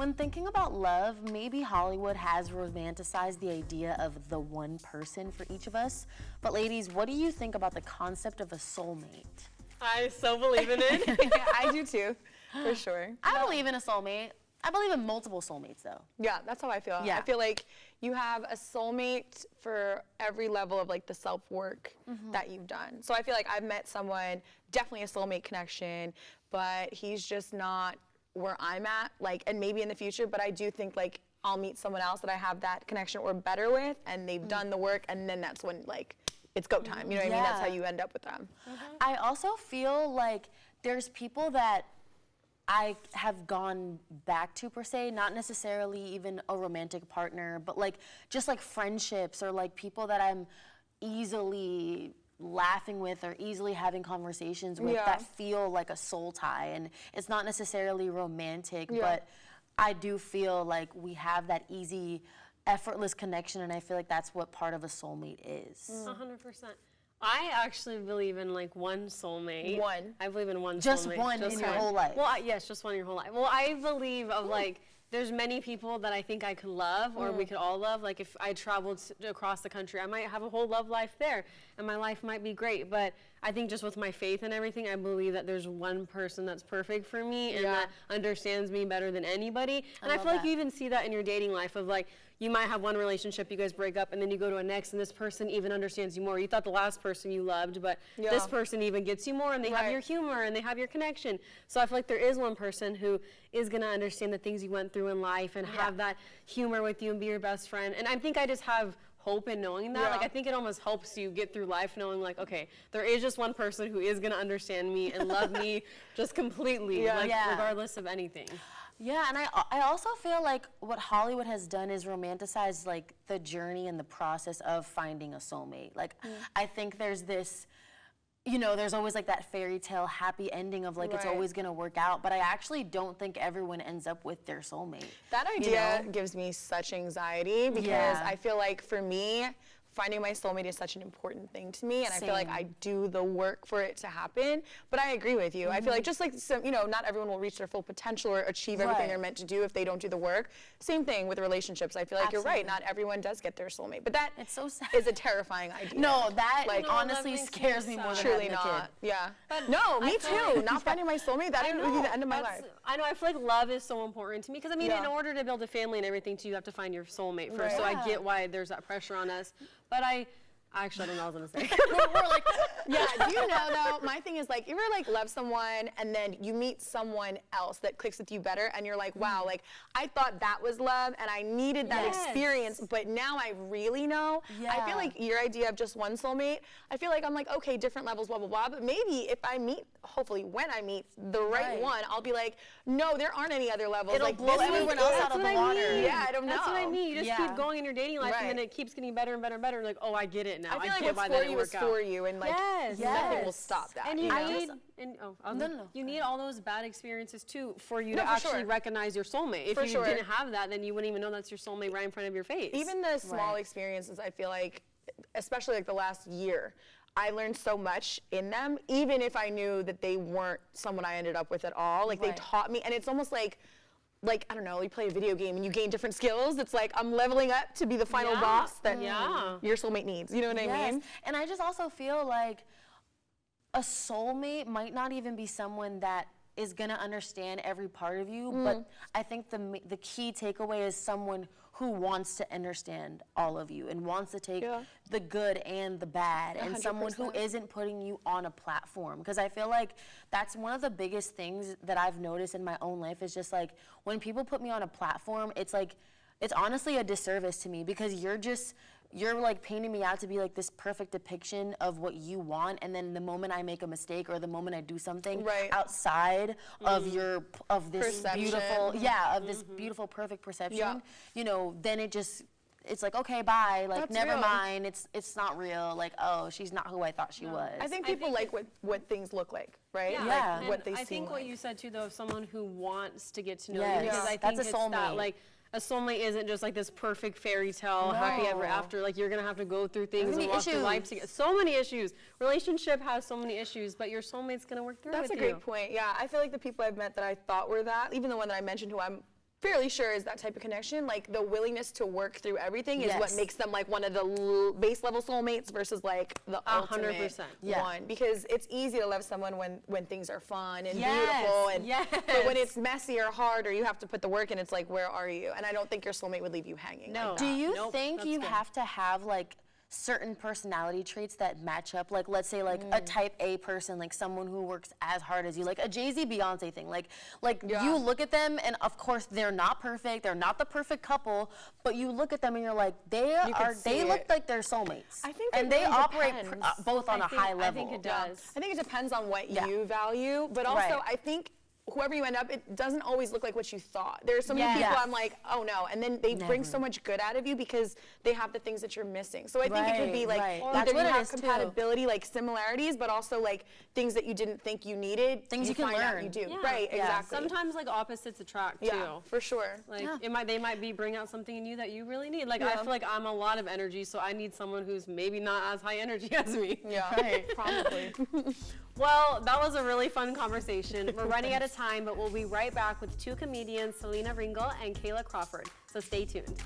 When thinking about love, maybe Hollywood has romanticized the idea of the one person for each of us. But ladies, what do you think about the concept of a soulmate? I so believe in it. Yeah, I do too, for sure. I believe in a soulmate. I believe in multiple soulmates, though. Yeah, that's how I feel. Yeah. I feel like you have a soulmate for every level of like the self-work that you've done. So I feel like I've met someone, definitely a soulmate connection, but he's just not where I'm at, like, and maybe in the future, but I do think like I'll meet someone else that I have that connection or better with, and they've done the work, and then that's when like it's go time. You know what I mean? That's how you end up with them. I also feel like there's people that I have gone back to, per se, not necessarily even a romantic partner, but like just like friendships or like people that I'm easily laughing with or easily having conversations with that feel like a soul tie. And it's not necessarily romantic, but I do feel like we have that easy, effortless connection, and I feel like that's what part of a soulmate is. 100%. I actually believe in like one soulmate. One. I believe in one Just soulmate. one in your whole life. Well, yes, just one in your whole life. Well, I believe of like, there's many people that I think I could love, or we could all love. Like if I traveled across the country, I might have a whole love life there, and my life might be great. But I think just with my faith and everything, I believe that there's one person that's perfect for me and that understands me better than anybody. And I feel like you even see that in your dating life of like, you might have one relationship, you guys break up, and then you go to a next, and this person even understands you more. You thought the last person you loved, but this person even gets you more, and they have your humor, and they have your connection. So I feel like there is one person who is going to understand the things you went through in life and have that humor with you and be your best friend. And I think I just have hope in knowing that. Like I think it almost helps you get through life knowing like, okay, there is just one person who is going to understand me and love me just completely, like regardless of anything. Yeah, and I also feel like what Hollywood has done is romanticize like the journey and the process of finding a soulmate. Like I think there's this, you know, there's always like that fairy tale happy ending of like it's always gonna work out, but I actually don't think everyone ends up with their soulmate. That idea gives me such anxiety because I feel like for me, finding my soulmate is such an important thing to me, and I feel like I do the work for it to happen. But I agree with you. I feel like just like some, you know, not everyone will reach their full potential or achieve everything they're meant to do if they don't do the work. Same thing with relationships. I feel like you're right. Not everyone does get their soulmate, but that it's so sad. is a terrifying idea. No, that like honestly scares me more than truly having a not. kid. Yeah. But no, me too. Not finding my soulmate. That would be the end of my life. I know. I feel like love is so important to me because I mean, in order to build a family and everything, too, you have to find your soulmate first. So I get why there's that pressure on us, but actually, I don't know what I was going to say. We're like, yeah, do you know though, my thing is like, you ever like love someone and then you meet someone else that clicks with you better and you're like, wow, like I thought that was love and I needed that experience, but now I really know. I feel like your idea of just one soulmate, I feel like I'm like, okay, different levels, blah, blah, blah, but maybe if I meet, hopefully when I meet the right one, I'll be like, no, there aren't any other levels. It'll like, blow everyone else out of the water. Yeah, I don't know. That's what I mean. You just keep going in your dating life and then it keeps getting better and better and better. Like, oh, I get it now. I feel like get what's why for you is for you, and like nothing will stop that. And you need, you need all those bad experiences too for you to actually recognize your soulmate. If you didn't have that, then you wouldn't even know that's your soulmate right in front of your face. Even the small experiences, I feel like, especially like the last year, I learned so much in them, even if I knew that they weren't someone I ended up with at all. Like they taught me, and it's almost like I don't know, you play a video game and you gain different skills. It's like I'm leveling up to be the final boss that your soulmate needs. You know what I mean? And I just also feel like a soulmate might not even be someone that is gonna understand every part of you, but I think the key takeaway is someone who wants to understand all of you and wants to take the good and the bad, and 100%. Someone who isn't putting you on a platform. Because I feel like that's one of the biggest things that I've noticed in my own life is just like when people put me on a platform, it's like, it's honestly a disservice to me because you're like painting me out to be like this perfect depiction of what you want, and then the moment I make a mistake or the moment I do something outside of this beautiful this beautiful perfect perception, you know, then it's like, okay, bye, like That's never real. mind, it's not real, like, oh, she's not who I thought she was. I think people like what things look like, right? Yeah. Like what they seem I think what you said too, though, of someone who wants to get to know you, because I think that's a it's soulmate. that, like, a soulmate isn't just like this perfect fairy tale, happy ever after. Like, you're gonna have to go through things and walk through life together. So many issues. Relationship has so many issues, but your soulmate's gonna work through it with you. That's a great point. Yeah, I feel like the people I've met that I thought were that, even the one that I mentioned who I'm fairly sure is that type of connection. Like the willingness to work through everything is what Yes. makes them like one of the base level soulmates versus like the ultimate 100%. Yeah. one. Because it's easy to love someone when things are fun and Yes. beautiful, and Yes. but when it's messy or hard or you have to put the work in, it's like, where are you? And I don't think your soulmate would leave you hanging. No. Like Do that. you Nope, think that's you good. have to have like certain personality traits that match up? Like, let's say like a type A person, like someone who works as hard as you, like a Jay-Z Beyonce thing. Like Yeah. you look at them, and of course they're not perfect. They're not the perfect couple, but you look at them and you're like, they see look it. like they're soulmates. I think and it they really operate depends. both on a high level. I think it does. I think it depends on what Yeah. you value, but also Right. I think whoever you end up, it doesn't always look like what you thought. There are so many Yes. people Yes. I'm like, oh no, and then they bring so much good out of you because they have the things that you're missing. So I think it could be like Right. either That's what you it have is, too. compatibility, like similarities, but also like things that you didn't think you needed. Things you can find out learn. you do. Yeah. Right, Yeah. exactly. Sometimes like opposites attract yeah, too. for sure. Like Yeah. they might be bring out something in you that you really need. Like I Yeah. feel like I'm a lot of energy, so I need someone who's maybe not as high energy as me. Yeah, Right. probably. Well, that was a really fun conversation. We're running out of time, but we'll be right back with two comedians, Selena Ringel and Kayla Crawford. So stay tuned.